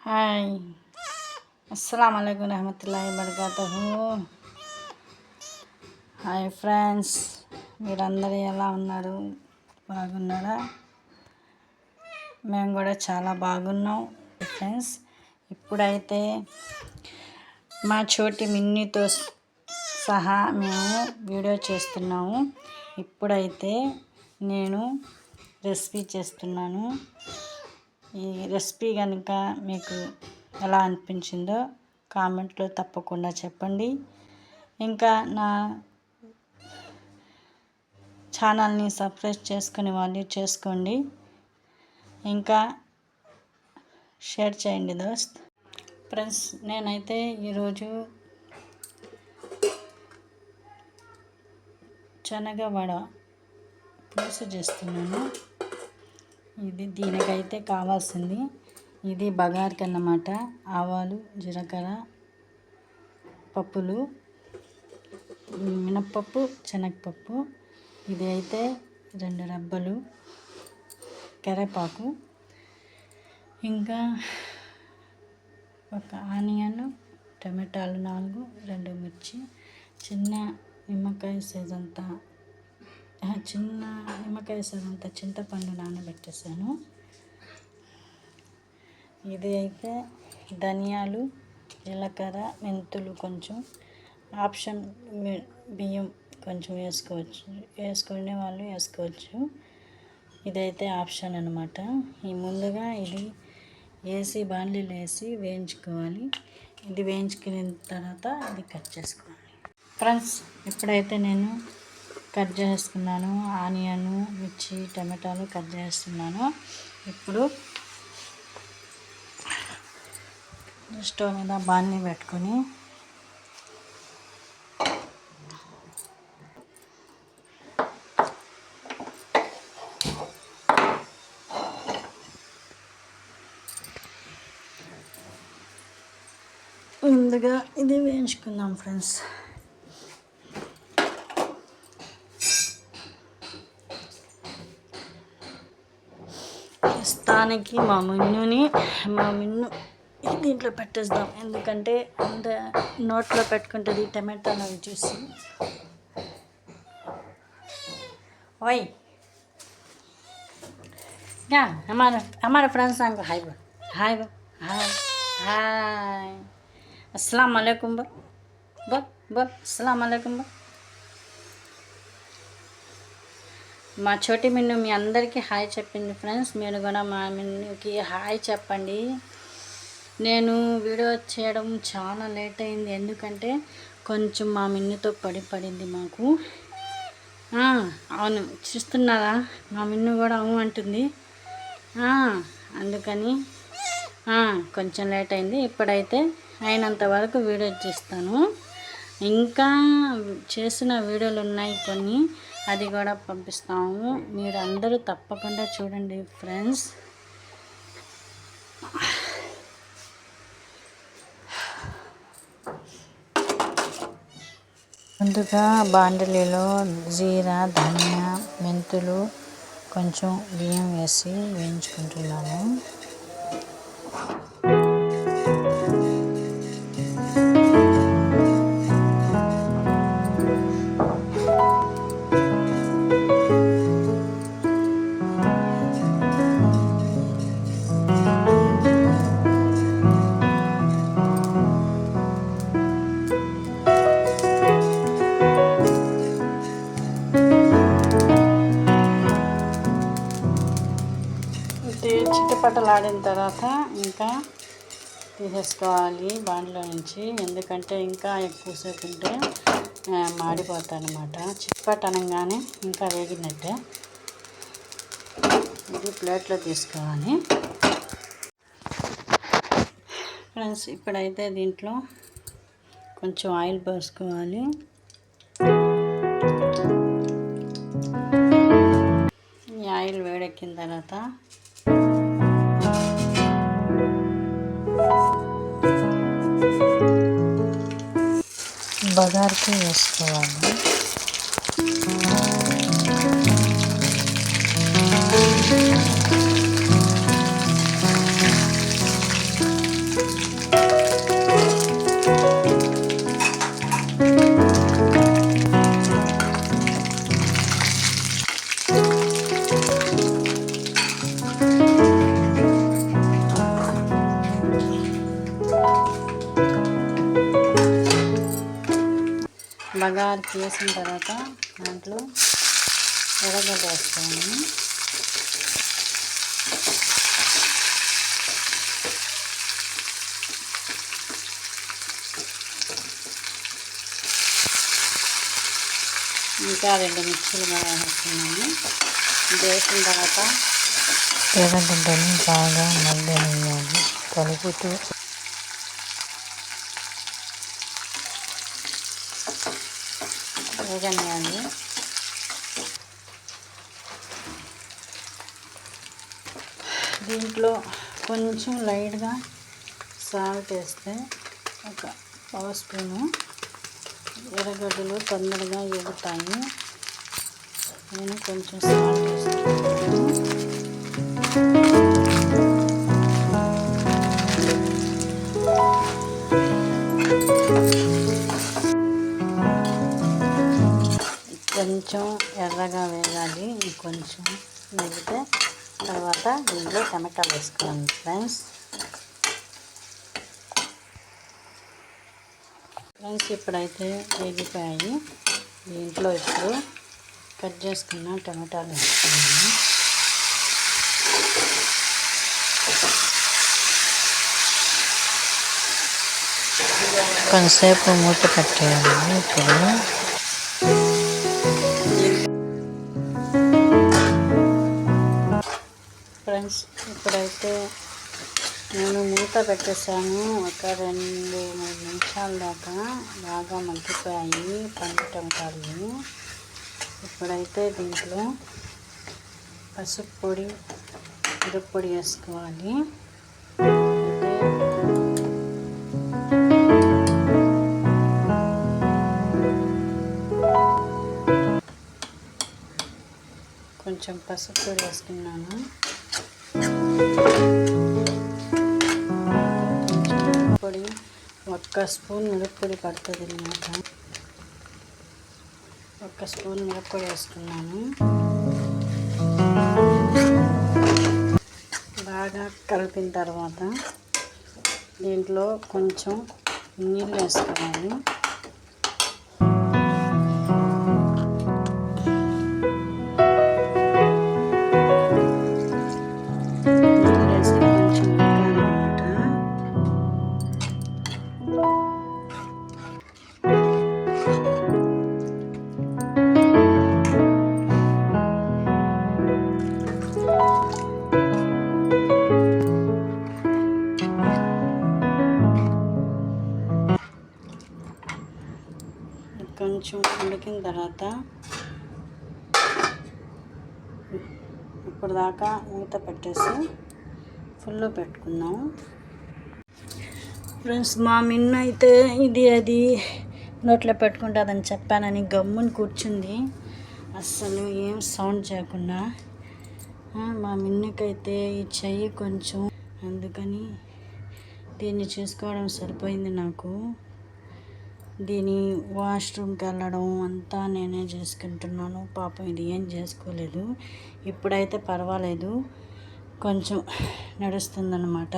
Hi అస్సలం అయికు రహమతుల్లాహి వబరకాతుహు. Hi friends, మీరందరూ ఎలా ఉన్నారు? బాగున్నారా? మేము కూడా చాలా బాగున్నాం ఫ్రెండ్స్. ఇప్పుడైతే మా చోటి మిన్నీతో సహా మేము వీడియో చేస్తున్నాము. ఇప్పుడైతే నేను రెసిపీ చేస్తున్నాను. ఈ రెసిపీ కనుక మీకు ఎలా అనిపించిందో కామెంట్లో తప్పకుండా చెప్పండి. ఇంకా నా ఛానల్ని సబ్స్క్రైబ్ చేసుకునే వాళ్ళు చేసుకోండి, ఇంకా షేర్ చేయండి దోస్త్. ఫ్రెండ్స్, నేనైతే ఈరోజు శనగవడ పులుసు చేస్తున్నాను. దీనికైతే కావాల్సింది ఇది బగారికి అన్నమాట. ఆవాలు, జీలకర్ర, పప్పులు, మినప్పప్పు, శనగపప్పు. ఇది అయితే 2 రెబ్బలు కరివేపాకు, ఇంకా ఒక ఆనియన్, టమాటాలు 4, 2 మిర్చి, చిన్న నిమ్మకాయ సైజంతా చింతపండు నానబెట్టేసాను. ఇది అయితే ధనియాలు, జీలకర్ర, మెంతులు కొంచెం ఆప్షన్, బియ్యం కొంచెం వేసుకునే వాళ్ళు వేసుకోవచ్చు. ఇదైతే ఆప్షన్ అన్నమాట. ముందుగా ఇది వేసి బాండ్లీలో వేసి వేయించుకోవాలి. ఇది వేయించుకున్న తర్వాత ఇది కట్ చేసుకోవాలి. ఫ్రెండ్స్, ఇప్పుడైతే నేను కట్ చేసుకున్నాను. ఆనియన్, మిర్చి, టమాటాలు కట్ చేస్తున్నాను. ఇప్పుడు స్టవ్ మీద బాండ్లీ పెట్టుకొని ముందుగా ఇది వేయించుకుందాం ఫ్రెండ్స్. ప్రస్తుతానికి మా మిన్ను దీంట్లో పెట్టేద్దాం, ఎందుకంటే అంత నోట్లో పెట్టుకుంటుంది టమాటాలు అవి చూసి. ఓయ్ हमारे फ्रेंड्स को हाय हाय हाय हाय अस्सलाम वालेकुम बोल अस्सलाम वालेकुम. మా చోటి మిన్ను మీ అందరికీ హాయ్ చెప్పింది ఫ్రెండ్స్. మీరు కూడా మా మిన్నుకి హాయ్ చెప్పండి. నేను వీడియో చేయడం చాలా లేట్ అయింది, ఎందుకంటే కొంచెం మా మిన్నుతో పడింది మాకు. అవును, చూస్తున్నారా, మా మిన్ను కూడా అవును అంటుంది. అందుకని కొంచెం లేట్ అయింది. ఇప్పుడైతే అయినంత వరకు వీడియో చేస్తాను. ఇంకా చేసిన వీడియోలు ఉన్నాయి కొన్ని, అది కూడా పంపిస్తాము. మీరు అందరూ తప్పకుండా చూడండి ఫ్రెండ్స్. ముందుగా బాండలీలో జీరా, ధనియా, మెంతులు, కొంచెం బియ్యం వేసి వేయించుకుంటున్నాను. చిట్టపట్టలాడిన తర్వాత ఇంకా తీసేసుకోవాలి బాండ్లో నుంచి, ఎందుకంటే ఇంకా ఎక్కువసేపు ఉంటే మాడిపోతాయి అన్నమాట. చిట్టపట్ట అనగానే ఇంకా వేగినట్టే. ఇది ప్లేట్లో తీసుకోవాలి ఫ్రెండ్స్. ఇప్పుడైతే దీంట్లో కొంచెం ఆయిల్ పోసుకోవాలి. ఈ ఆయిల్ వేడెక్కిన తర్వాత బగారికి వేసుకోవాలి. బగారు వేసిన తర్వాత దాంట్లో ఎర్రగడ్డ వేస్తాను. ఇంకా 2 మిర్చీలు కూడా వేస్తున్నాను. ఇది వేసిన తర్వాత ఎర్రగడ్డని బాగా మగ్గనివ్వాలి, కలుపుతూ వేగనివ్వాలి. దీంట్లో కొంచెం లైట్గా సాల్ట్ వేస్తే ఒక 1 స్పూను ఎర్రగడ్డలు తొందరగా ఎగుతాయి. నేను కొంచెం సాల్ట్ వేస్తున్నాను. కొంచెం ఎర్రగా వేగాలి, ఇంకొంచెం వేగితే తర్వాత దీంట్లో టమాటాలు వేసుకోండి ఫ్రెండ్స్. ఇప్పుడైతే వేగిపోయాయి. దీంట్లో ఇప్పుడు కట్ చేసుకున్న టమాటాలు వేసుకున్నాను. కొంతసేపు మూత పెట్టేయాలి. ఇప్పుడు ఫ్రెండ్స్ ఇప్పుడైతే నేను మూత పెట్టేసాను. ఒక 2-3 నిమిషాల దాకా బాగా మగ్గిపోయాయి పండు టమాటాలు. ఇప్పుడైతే దీంట్లో పసుపు పొడి, మిరప్పొడి వేసుకోవాలి. కొంచెం పసుపు పొడి వేసుకున్నాను. పొడి 1 స్పూన్ మిరప్పొడి పడుతుంది అన్నమాట. 1 స్పూన్ మిరప్పొడి వేసుకున్నాను. బాగా కలిపిన తర్వాత దీంట్లో కొంచెం నీళ్ళు వేసుకోవాలి. కొంచెం ఉడికిన తర్వాత ఇప్పుడు దాకా మూత పెట్టేసి ఫుల్లో పెట్టుకున్నాం. ఫ్రెండ్స్ మా మిన్ను అయితే ఇది అది నోట్లో పెట్టుకుంటుందని చెప్పానని గమ్ముని కూర్చుంది, అస్సలు ఏం సౌండ్ చేయకుండా. మా మిన్నుకైతే ఈ చెయ్యి కొంచెం, అందుకని దీన్ని చూసుకోవడం సరిపోయింది నాకు. దీని వాష్రూమ్కి వెళ్ళడం అంతా నేనే చేసుకుంటున్నాను. పాపం ఇది ఏం చేసుకోలేదు. ఇప్పుడైతే పర్వాలేదు, కొంచెం నడుస్తుందన్నమాట.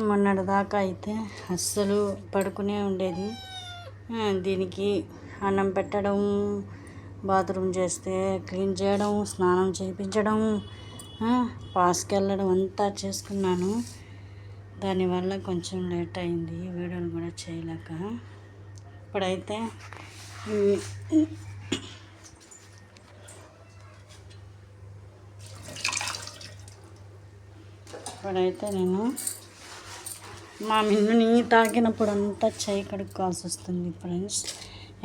మొన్నటి దాకా అయితే అస్సలు పడుకునే ఉండేది. దీనికి అన్నం పెట్టడం, బాత్రూమ్ చేస్తే క్లీన్ చేయడం, స్నానం చేయించడం, పాస్కి వెళ్ళడం అంతా చేసుకున్నాను. దానివల్ల కొంచెం లేట్ అయింది, వీడియోలు కూడా చేయలేక. ఇప్పుడైతే నేను మా మిన్నుని తాకినప్పుడు అంతా చేయి కడుక్కోవాల్సి వస్తుంది ఫ్రెండ్స్.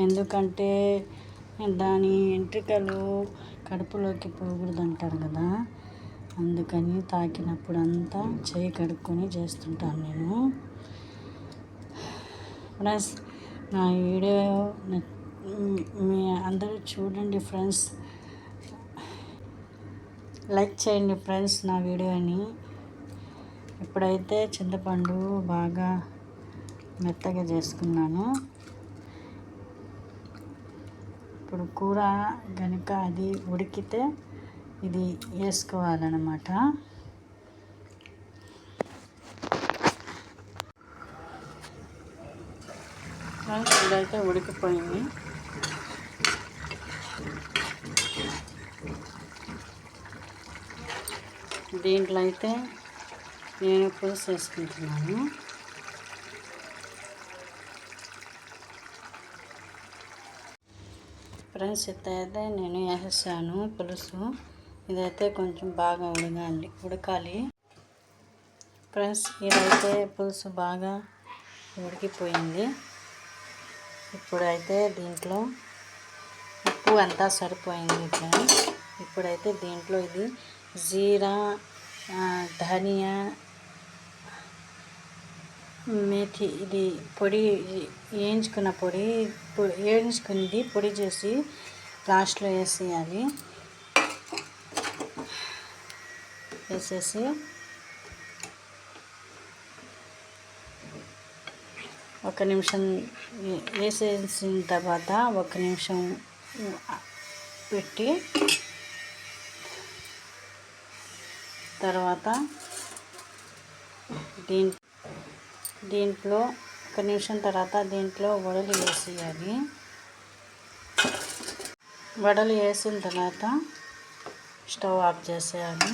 ఎందుకంటే దాని వెంట్రుకలు కడుపులోకి పోకూడదు అంటారు కదా, అందుకని తాకినప్పుడు అంతా చేయి కడుక్కొని చేస్తుంటాను నేను. ఫ్రెండ్స్ నా వీడియో మీ అందరూ చూడండి ఫ్రెండ్స్, లైక్ చేయండి ఫ్రెండ్స్ నా వీడియోని. ఇప్పుడైతే చింతపండు బాగా మెత్తగా చేసుకున్నాను. ఇప్పుడు కూర కనుక అది ఉడికితే ఇది వేసుకోవాలన్నమాట. ఇదైతే ఉడికిపోయింది. దీంట్లో అయితే నేను పులుసు వేసుకుంటున్నాను. ఫ్రెండ్స్ ఇదైతే నేను వేసేసాను పులుసు. ఇదైతే కొంచెం బాగా ఉడకాలి ఫ్రెండ్స్. ఇదైతే పులుసు బాగా ఉడికిపోయింది. ఇప్పుడైతే దీంట్లో ఉప్పు అంతా సరిపోయింది ఫ్రెండ్స్. ఇప్పుడైతే దీంట్లో ఇది జీరా, ధనియా, మేథి ఇది పొడి వేయించుకుంది పొడి చేసి లాస్ట్లో వేసేయాలి. వేసేసి ఒక నిమిషం వేసేసిన తర్వాత ఒక నిమిషం పెట్టి తర్వాత దీంట్లో ఒక నిమిషం తర్వాత దీంట్లో వడలు వేసేయాలి. వడలు వేసిన తర్వాత స్టవ్ ఆఫ్ చేసేయాలి.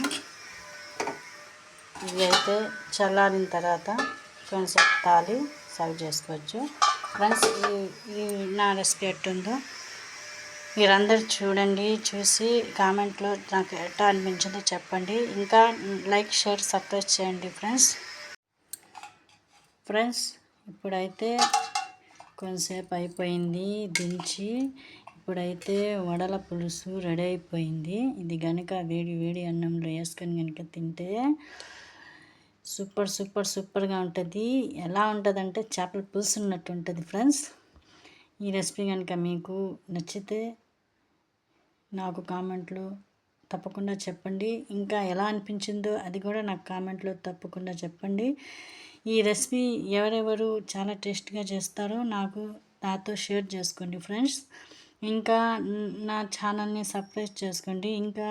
ఇవి అయితే చల్లారిన తర్వాత కొంచెం తాలి సర్వ్ చేసుకోవచ్చు ఫ్రెండ్స్. ఈ నా రెసిపీ ఎట్టుందో మీరందరూ చూడండి. చూసి కామెంట్లో నాకు ఎట్లా అనిపించిందో చెప్పండి. ఇంకా లైక్, షేర్, సబ్స్క్రైబ్ చేయండి ఫ్రెండ్స్. ఇప్పుడైతే కొంతసేపు అయిపోయింది దించి. ఇప్పుడైతే వడల పులుసు రెడీ అయిపోయింది. ఇది కనుక వేడి వేడి అన్నంలో వేసుకొని కనుక తింటే సూపర్గా ఉంటుంది. ఎలా ఉంటుందంటే చేపల పులుసు ఉన్నట్టు ఉంటుంది ఫ్రెండ్స్. ఈ రెసిపీ కనుక మీకు నచ్చితే నాకు కామెంట్లో తప్పకుండా చెప్పండి. ఇంకా ఎలా అనిపించిందో అది కూడా నాకు కామెంట్లో తప్పకుండా చెప్పండి. ఈ రెసిపీ ఎవరెవరు చాలా టేస్ట్గా చేస్తారో నాతో షేర్ చేసుకోండి ఫ్రెండ్స్. ఇంకా నా ఛానల్ని సబ్స్క్రైబ్ చేసుకోండి. ఇంకా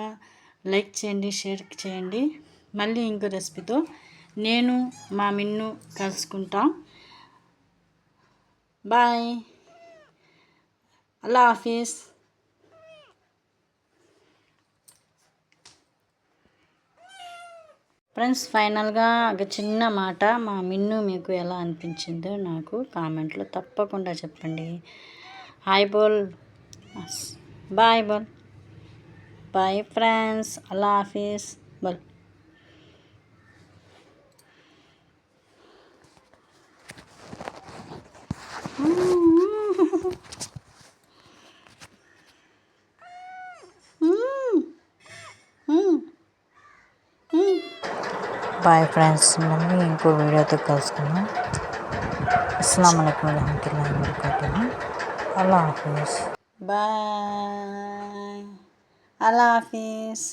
లైక్ చేయండి, షేర్ చేయండి. మళ్ళీ ఇంకో రెసిపీతో నేను మా మిన్ను కలుసుకుంటాం. బాయ్, అల్లా హాఫీస్. ఫ్రెండ్స్ ఫైనల్గా ఒక చిన్న మాట, మా మిన్ను మీకు ఎలా అనిపించిందో నాకు కామెంట్లో తప్పకుండా చెప్పండి. హాయ్ బోల్, బాయ్ బోల్, బాయ్ ఫ్రెండ్స్, అల్లా హాఫీస్ బోల్. బాయ్ ఫ్రెండ్స్, మళ్ళీ ఇంకో వీడియోతో కలుసుకుందాం. అస్సలాము అలైకుం వరహ్మతుల్లాహి వబరకాతుహు. అల్లా హాఫీస్. బాయ్, అల్లా హాఫీస్.